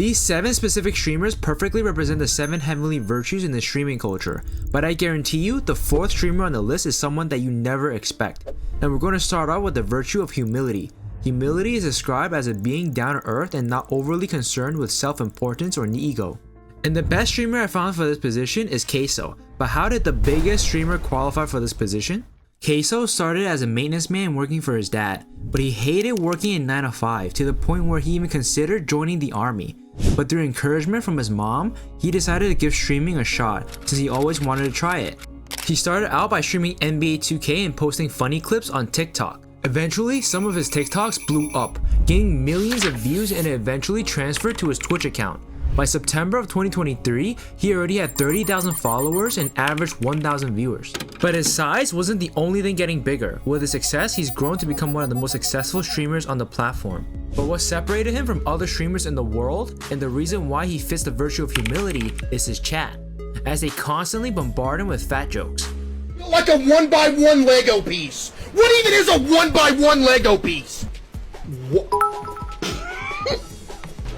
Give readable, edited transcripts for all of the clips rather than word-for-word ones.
These 7 specific streamers perfectly represent the 7 heavenly virtues in the streaming culture, but I guarantee you the 4th streamer on the list is someone that you never expect. And we're going to start off with the virtue of humility. Humility is described as a being down to earth and not overly concerned with self-importance or ego. And the best streamer I found for this position is Caseoh. But how did the biggest streamer qualify for this position? Caseoh started as a maintenance man working for his dad, but he hated working in 9 to 5 to the point where he even considered joining the army. But through encouragement from his mom, he decided to give streaming a shot since he always wanted to try it. He started out by streaming NBA 2K and posting funny clips on TikTok. Eventually, some of his TikToks blew up, gaining millions of views, and it eventually transferred to his Twitch account. By September of 2023, he already had 30,000 followers and averaged 1,000 viewers. But his size wasn't the only thing getting bigger. With his success, he's grown to become one of the most successful streamers on the platform. But what separated him from other streamers in the world, and the reason why he fits the virtue of humility, is his chat, as they constantly bombard him with fat jokes. Like a 1x1 Lego piece. What even is a 1x1 Lego piece?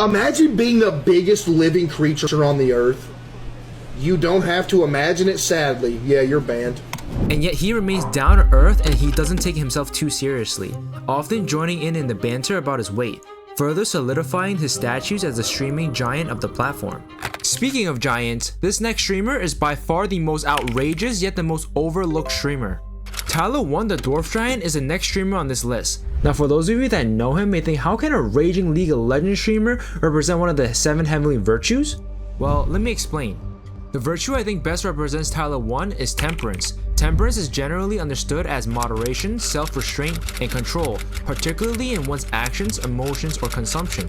Imagine being the biggest living creature on the earth. You don't have to imagine it, sadly. Yeah, you're banned. And yet he remains down to earth and he doesn't take himself too seriously, often joining in the banter about his weight, further solidifying his status as the streaming giant of the platform. Speaking of giants, this next streamer is by far the most outrageous yet the most overlooked streamer. Tyler1 the Dwarf Giant is the next streamer on this list. Now for those of you that know him may think, how can a raging League of Legends streamer represent one of the 7 heavenly virtues? Well, let me explain. The virtue I think best represents Tyler1 is Temperance. Temperance is generally understood as moderation, self-restraint, and control, particularly in one's actions, emotions, or consumption.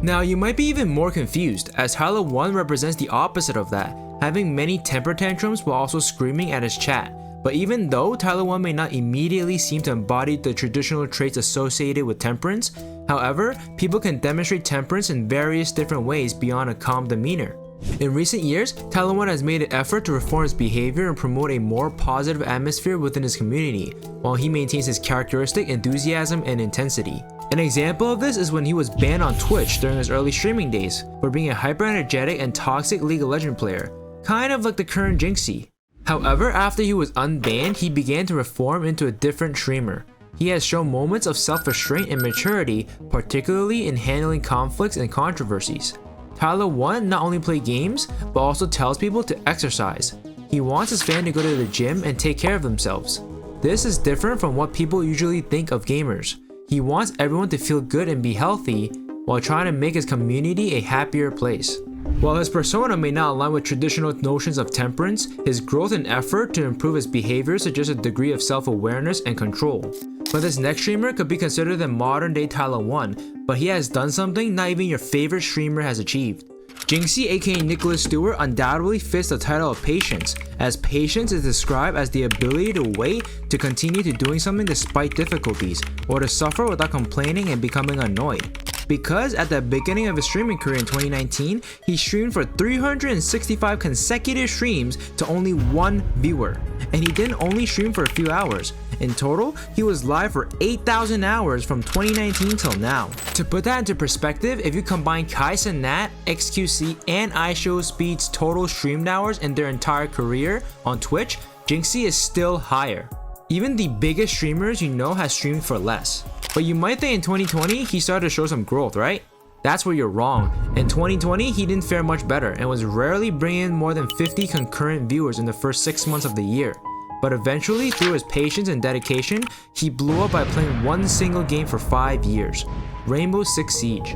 Now you might be even more confused, as Tyler1 represents the opposite of that, having many temper tantrums while also screaming at his chat. But even though Tyler1 may not immediately seem to embody the traditional traits associated with temperance, however, people can demonstrate temperance in various different ways beyond a calm demeanor. In recent years, Tyler1 has made an effort to reform his behavior and promote a more positive atmosphere within his community, while he maintains his characteristic enthusiasm and intensity. An example of this is when he was banned on Twitch during his early streaming days for being a hyper-energetic and toxic League of Legends player, kind of like the current Jynxzi. However, after he was unbanned, he began to reform into a different streamer. He has shown moments of self-restraint and maturity, particularly in handling conflicts and controversies. Tyler1 not only plays games, but also tells people to exercise. He wants his fans to go to the gym and take care of themselves. This is different from what people usually think of gamers. He wants everyone to feel good and be healthy, while trying to make his community a happier place. While his persona may not align with traditional notions of temperance, his growth and effort to improve his behavior suggests a degree of self-awareness and control. But this next streamer could be considered the modern day Tyler1, but he has done something not even your favorite streamer has achieved. Jynxzi aka Nicholas Stewart undoubtedly fits the title of patience, as patience is described as the ability to wait to continue to doing something despite difficulties, or to suffer without complaining and becoming annoyed. Because at the beginning of his streaming career in 2019, he streamed for 365 consecutive streams to only 1 viewer, and he didn't only stream for a few hours. In total, he was live for 8,000 hours from 2019 till now. To put that into perspective, if you combine Cenat, XQC, and iShowSpeed's total streamed hours in their entire career on Twitch, Jynxzi is still higher. Even the biggest streamers you know has streamed for less. But you might think in 2020 he started to show some growth, right? That's where you're wrong. In 2020 he didn't fare much better and was rarely bringing in more than 50 concurrent viewers in the first 6 months of the year. But eventually, through his patience and dedication, he blew up by playing one single game for 5 years, Rainbow Six Siege.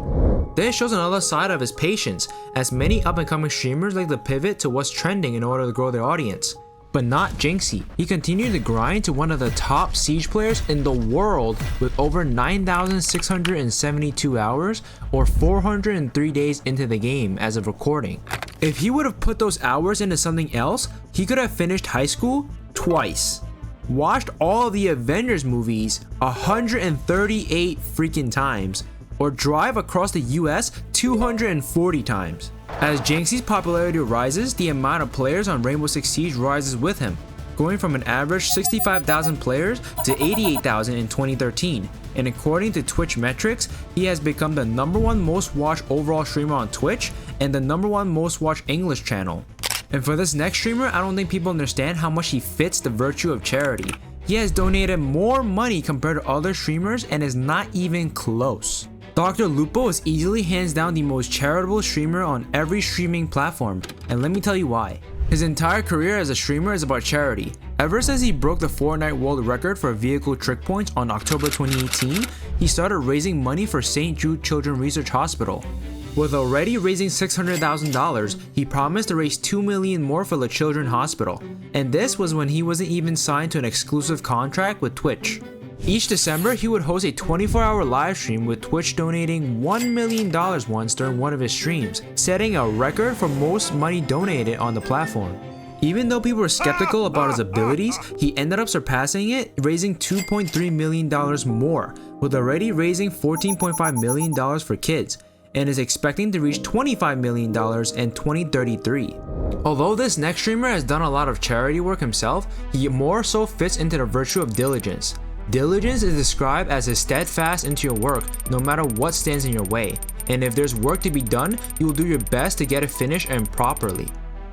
This shows another side of his patience, as many up-and-coming streamers like to pivot to what's trending in order to grow their audience. But not Jynxzi. He continued to grind to one of the top Siege players in the world with over 9,672 hours or 403 days into the game as of recording. If he would have put those hours into something else, he could have finished high school twice, watched all of the Avengers movies 138 freaking times, or drive across the US 240 times. As Jynxzi's popularity rises, the amount of players on Rainbow Six Siege rises with him. going from an average 65,000 players to 88,000 in 2013, and according to Twitch metrics, he has become the #1 most watched overall streamer on Twitch and the #1 most watched English channel. And for this next streamer, I don't think people understand how much he fits the virtue of charity. He has donated more money compared to other streamers and is not even close. DrLupo is easily hands down the most charitable streamer on every streaming platform, and let me tell you why. His entire career as a streamer is about charity. Ever since he broke the Fortnite world record for vehicle trick points on October 2018, he started raising money for St. Jude Children's Research Hospital. With already raising $600,000, he promised to raise $2 million more for the Children's Hospital, and this was when he wasn't even signed to an exclusive contract with Twitch. Each December, he would host a 24-hour live stream with Twitch donating $1 million once during one of his streams, setting a record for most money donated on the platform. Even though people were skeptical about his abilities, he ended up surpassing it, raising $2.3 million more, with already raising $14.5 million for kids, and is expecting to reach $25 million in 2033. Although this next streamer has done a lot of charity work himself, he more so fits into the virtue of diligence. Diligence is described as a steadfast into your work no matter what stands in your way, and if there's work to be done, you will do your best to get it finished and properly.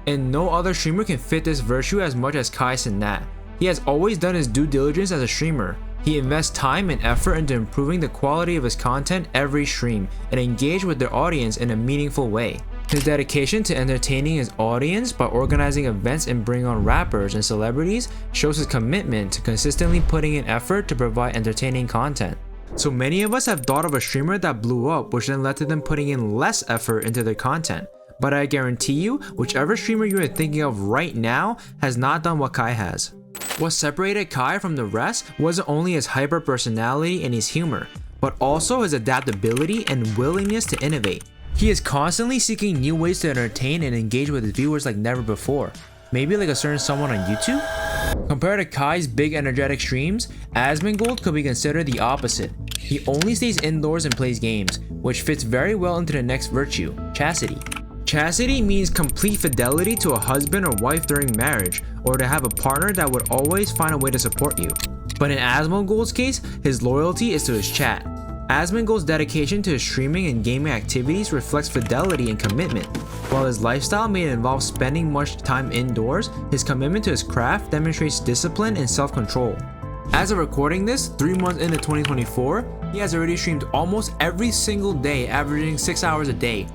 And no other streamer can fit this virtue as much as Cenat. He has always done his due diligence as a streamer. He invests time and effort into improving the quality of his content every stream and engage with their audience in a meaningful way. His dedication to entertaining his audience by organizing events and bringing on rappers and celebrities shows his commitment to consistently putting in effort to provide entertaining content. So many of us have thought of a streamer that blew up, which then led to them putting in less effort into their content. But I guarantee you, whichever streamer you are thinking of right now has not done what Kai has. What separated Kai from the rest wasn't only his hyper personality and his humor, but also his adaptability and willingness to innovate. He is constantly seeking new ways to entertain and engage with his viewers like never before. Maybe like a certain someone on YouTube? Compared to Kai's big energetic streams, Asmongold could be considered the opposite. He only stays indoors and plays games, which fits very well into the next virtue, chastity. Chastity means complete fidelity to a husband or wife during marriage, or to have a partner that would always find a way to support you. But in Asmongold's case, his loyalty is to his chat. Asmongold's dedication to his streaming and gaming activities reflects fidelity and commitment. While his lifestyle may involve spending much time indoors, his commitment to his craft demonstrates discipline and self-control. As of recording this, 3 months into 2024, he has already streamed almost every single day, averaging 6 hours a day.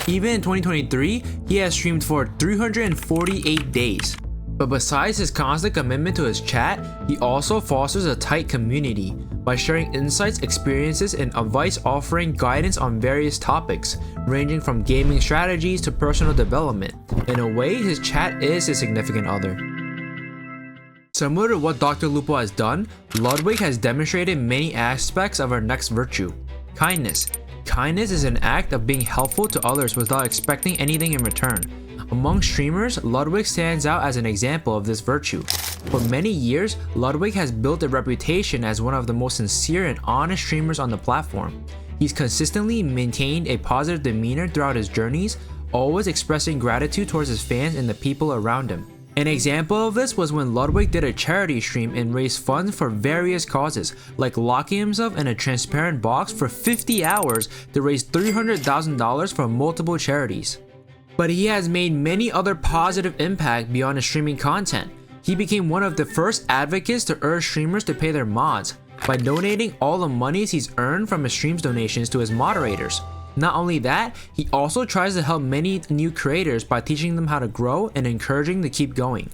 Even in 2023, he has streamed for 348 days. But besides his constant commitment to his chat, he also fosters a tight community by sharing insights, experiences, and advice, offering guidance on various topics, ranging from gaming strategies to personal development. In a way, his chat is his significant other. Similar to what DrLupo has done, Ludwig has demonstrated many aspects of our next virtue, kindness. Kindness is an act of being helpful to others without expecting anything in return. Among streamers, Ludwig stands out as an example of this virtue. For many years, Ludwig has built a reputation as one of the most sincere and honest streamers on the platform. He's consistently maintained a positive demeanor throughout his journeys, always expressing gratitude towards his fans and the people around him. An example of this was when Ludwig did a charity stream and raised funds for various causes, like locking himself in a transparent box for 50 hours to raise $300,000 for multiple charities. But he has made many other positive impact beyond his streaming content. He became one of the first advocates to urge streamers to pay their mods by donating all the monies he's earned from his streams donations to his moderators. Not only that, he also tries to help many new creators by teaching them how to grow and encouraging them to keep going.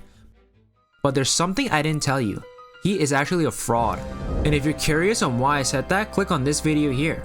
But there's something I didn't tell you. He is actually a fraud. And if you're curious on why I said that, click on this video here.